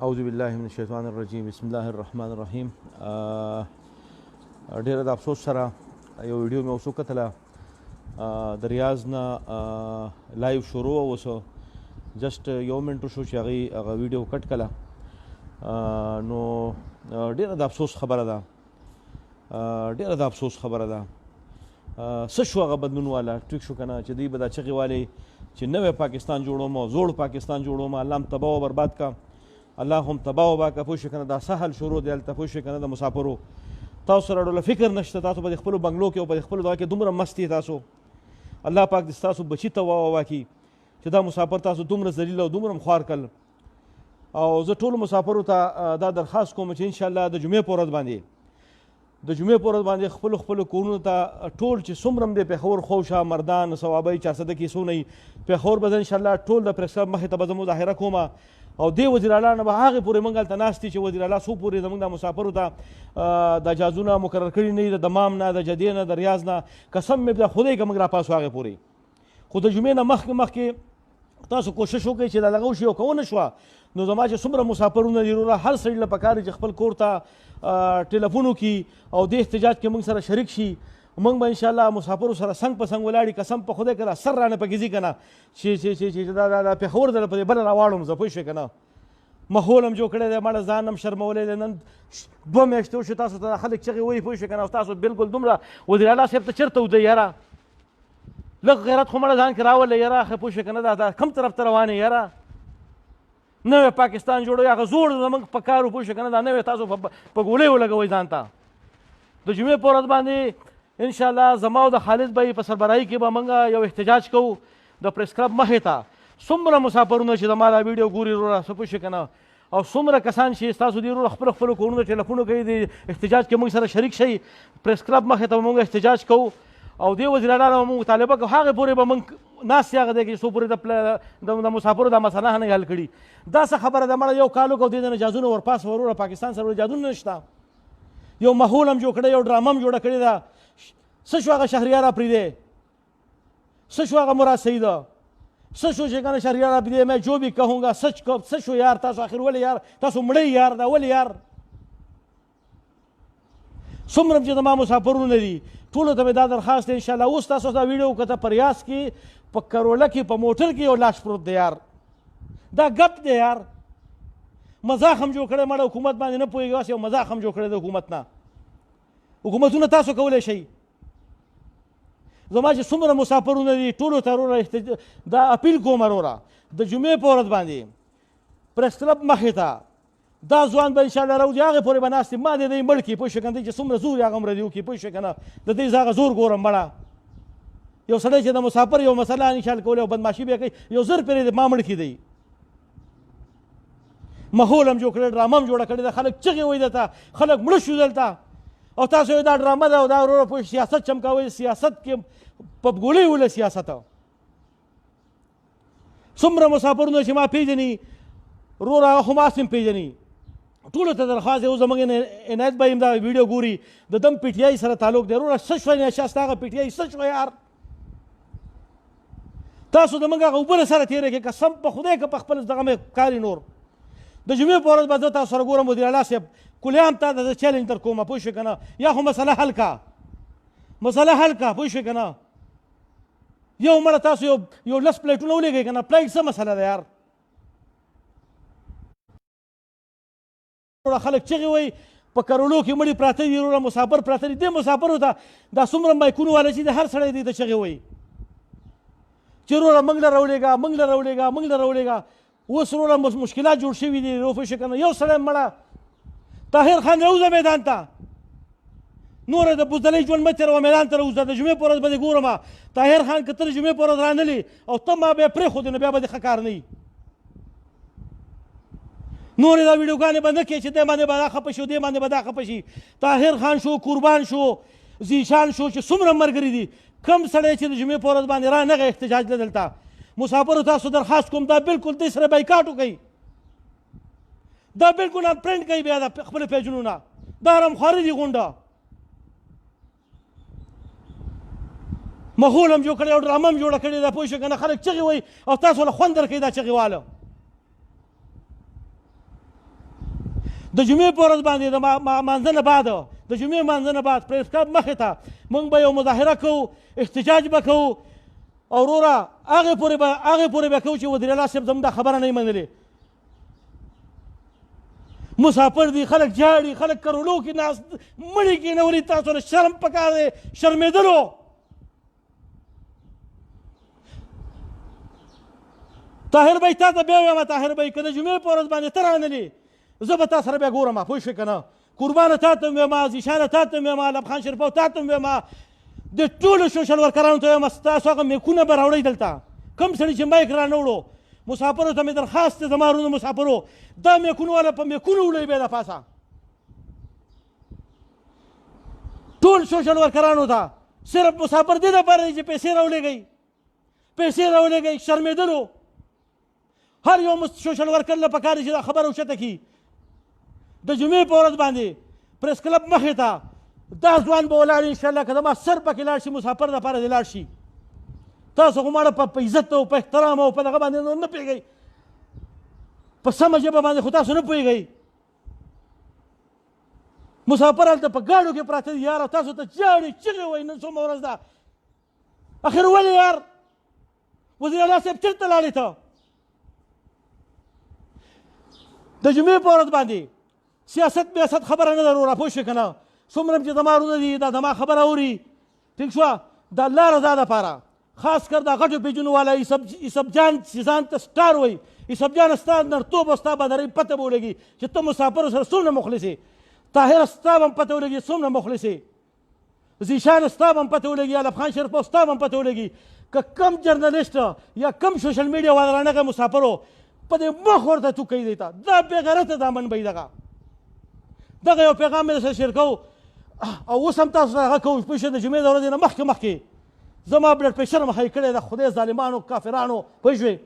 اعوذ بالله من الشیطان الرجیم بسم الله الرحمن الرحیم. ډېره د افسوس سره یو ویډیو مې اوس وکتله د ریاض نه لایو شروع اوسه جسټ یو منټ شو چې هغه ویډیو کټ کړه نو ډېره د افسوس خبره ده څه شو هغه بدلون والا ټیک شو که نه چې دوی به دا چغې والې چې نوی پاکستان جوړوم او زوړ پاکستان جوړوم الله هم تباه و برباد کا الله هم تباه وباکه پوه شو که نه دا سهل شروع دی هلته پوه شو که نه د مسافرو تاسو سره ډوله فکر نشته تاسو په د خپلو بنګلو کې او په د خپلو دغه کې دومره مست یې تاسو الله پاک دې ستاسو بچي تباه وباکي چې دا مسافر تاسو دومره ذلیل او دومره خوار کړل او زه ټولو مسافرو ته دا درخواست کوم چې انشاءالله د جمعې په ورځ باندې خپلو کورونو ته ټول چې څومره هم دی پېښور خوشه مردان صوابۍ چارسده کې څونه وي پېښور به زه انشاءالله ټول د پریس کلب مخې ته به زه مظاهره کوم او دې وزیر اعلی نه به هغې پورې موږ هلته ناست چې وزیر اعلی څو پورې زموږ د مسافرو ته دا جازونه مقرر کړي نه دي د دمام نه د جدې نه د ریاض نه قسم مې د خدای که موږ راپاسو هغې پورې خو د جمعې نه مخکې تاسو کوشش وکړئ چې دا دغه وشي او که ونه شوه نو زما چې څومره مسافرونه دي وروره هر سړي له پکار چې خپل کور ته ټلیفون وکړي او دې احتجاج کې موږ سره شریک شي موږ به انشاءالله مسافرو سره څنګ په څنګ ولاړي قسم په خدای که دا سر رانه پکې ځي که نه چې دا پېښور ځله په دې بله راواړم زه پوه شوې که نه ماحول هم جوړ کړی دی مړه ځان هم شرمولی دی نن 2 میاشتې وشو تاسو ته خلک چغې وایي پوه شوې که نه تاسو بلکل دومره وزیر اعلی صاحب ته چېرته ودی یاره لږ غیرت خو مړه ځان کې راولی یاره ښه پوه شوې که نه دا کوم طرف ته روان یې یاره نوی پاکستان جوړوي هغه زوړ زموږ په کار پوه شوې که نه دا نوی تاسو په ګولۍ ولګوئ ځان ته د جمعې په ورځ باندې انشاءالله زما او د خالد بھائی په سربراهي کې به موږ یو احتجاج کوو د پریس کلب مخې ته څومره مسافرونه چې زما دا ویډیو ګوري وروره څه پوه شوې که نه او څومره کسان چې ستاسو دي وروره خپلو کورونو ټلیفون کوي د احتجاج کې موږ سره شریک شئ پریس کلب مخې ته به موږ احتجاج کوو او دې وزیر اعلی نه موږ مطالبه کوو هغې پورې به موږ ناست هغه دی چې څو پورې د مسافرو دا مسله نه حل کړي دا څه خبره ده مړه یو کال وکړو دې نه جازونه ورپاس وروره پاکستان سره جازونه نشته یو ماحول هم جوړ کړی یو ډرامه هم جوړه کړې ده څه شو هغه شهریار اپریدی څه شو هغه مراد سیده څه شو چې کنه شهریار اپریدی میں جو بھی کہوں گا سچ کو څه شو یار تاسو آخر ولې یار تاسو مړی یار دا ولې یار څومره چې زما مسافرونه دي ټولو ته مې دا درخواست دی انشاءالله اوس تاسو دا ویډیو که ته په ریاض کې په کروله کې په موټر کې یو لاش پروت دی یار دا ګپ دی یار مذاق هم جوړ کړی مړه حکومت باندې نه پوهېږي اوس یو مذاق هم جوړ کړی د حکومت نه حکومتونه تاسو کولی شئ زما چې څومره مسافرونه دي ټولو ته وروره دا اپیل کوم وروره د جمعې په ورځ باندې پریس کلب مخې ته دا ځوان به انشاءالله راوځي هغې پورې به ناست ما دې دی مړ کړي پوه شوې که نه چې څومره زور یې هغه مرضي وکړي پوه شوې که نه د دې زه هغه زور ګورم مړه یو سړی چې د مسافر یو مسله انشاءالله کولی او بدماشي به یې کوي یو زر پرې ما مړ کړي دی ماحول هم جوړ کړی ډرامه هم جوړه کړې ده خلک چغې وایي درته خلک مړه شو دلته او تاسو دا ډرامه ده او دا وروره پوه سیاست چمکوئ سیاست کې په ګولۍ وله سیاست څومره مسافرونه چې ما پېژني وروره هغه خو ما هم پېژني ټولو ته درخواست دی اوس زموږ عنایت بھائی هم دا ویډیو ګوري د دم پی ټي آی سره تعلق دی وروره څه شوی نشست هغه پی ټي آی څه شوی یار تاسو د موږ هغه اوبه سره تېرې کړئ قسم په خدای که په خپل دغه مې کاري نور د جمعې په ورځ به زه تاسو سره ګورم وزیر اعلی صاحب کلیام تا د چیلنج در کومه پوه شوې که نه یا خو مسله حل کا پوه شوې که نه یو مړه تاسو یو 10 پلیټونه ولېږئ که نه پلیټ څه مسله ده یار خلک چغې وایي په کرولو کې مړي پراته دي وروره مسافر پراته دي دې مسافرو ته دا څومره مایکونو والا چې د هر سړی دی ته چغې وایي چې وروره موږ له راولېږه اوس وروره مشکلات جوړ شوي دي پوه شوې که نه یو سړی مړه طاهر خان راوځه میدان ته نوره د بزدلۍ ژوند مه تېروه میدان ته راوځه د جمعې په ورځ به دې ګورم طاهر خان که ته د جمعې په ورځ رانلې او ته ما بیا پرېښودې نو بیا به دې ښه کار نه وي نورې دا ویډیوګانې به نه کړې چې دی باندې به دا خفه شي دی باندې به دا خفه شي طاهر خان شو قربان شو زیشان شو چې څومره ملګري دي کم سړی چې د جمعې په ورځ باندې رانغی احتجاج له دلته مسافرو تاسو درخواست کوم دا بالکل دې سره بایکاټ وکئ دا بالکل ان پرنټ کوي بیا د خپل پیجونو نه دا حرامخواري دي غونډه ماحول هم جوړ کړی او ډرامه هم جوړه کړې ده پوه شوې که نه خلک چغې وایي او تاسو له خوند درکوي دا چغې واله د جمعې په ورځ باندې د مانځه نه بعد د جمعې مانځه نه بعد پریس کلب مخې ته موږ به یو مظاهره کوو، احتجاج به کوو او وروره هغې پورې به کوو چې وزیر الله صاحب زموږ دا خبره نه منلې. مسافر دي، خلک جاړي، خلک کرولو کې ناست مړي کېنولي. تاسو له شرم پکار دی، شرمېدلو. طاهر بھائی تا ته بیا وایم، طاهر بھائی که د جمعې په ورځ باندې ته رانلې زه به تا سره بیا ګورم، پوه شوې که نه؟ قربانه تا ته هم ویمه، زیشانه تا ته هم ویمه، لبخان شریفو تا ته هم ویمه، د ټولو سوشل ورکرانو ته ویمه ستاسو هغه میکونه به راوړئ دلته. کوم سړي چې مایک را نه وړو مسافرو ته مې درخواست دی، زما ورونو مسافرو دا میکونه والا په میکونه وړئ بیا د پاسه. ټول سوشل ورکرانو ته صرف مسافر دې دپاره دی چې پیسې راولېږئ. شرمېدلو. هر یو سوشل ورکر له پکار دی چې دا خبره اوچته کړي. د جمعې په ورځ باندې پریس کلب مخې ته دا ځوان به ولاړ انشاءالله که زما سر پکې لاړ شي مسافر دپاره دې لاړ شي. تاسو خو ماړه په عزت او په احترام او په دغه باندې نه پوهېږئ، په سمه ژبه باندې خو تاسو نه پوهېږئ. مسافر هلته په ګاډو کې پراته دي یاره، تاسو ته جاړي چغې وایي نن څومره ورځ ده. اخر ولې یار وزیر الله صاحب چېرته لاړې ته؟ د جمعې په ورځ باندې سیاست بیاست خبره نه ده وروره، پوه شوې که نه؟ څومره چې زما ورونه دي دا زما خبره اوري، ټیک شوه؟ د الله رضا دپاره خاص کر دا غټو پیجونو والا یوسف جان چې ځان ته سټار وایي، یوسف جان ستا نرتوب او ستا بدرۍ پته به ولګي چې ته مسافرو سره څومره مخلص یې. طاهر ستا به هم پته ولګي څومره مخلص یې. زیشان ستا به هم پته ولګي، الفخان شریفو ستا به هم پته ولګي. که کم جرنلیسټ یا کم سوشل میډیا والا رانغی مسافرو په دې مخ ورته تو کوي دی ته دا بېغیرته دامن به دغه یو پیغام مې درسره شیر کوو او اوس هم تاسو سره هغه کوو. پوه شوې د جمعې د ورځې نه مخکې زما بلډ پریشر مخی کړی د خدای ظالمانو کافرانو، پوه شوې؟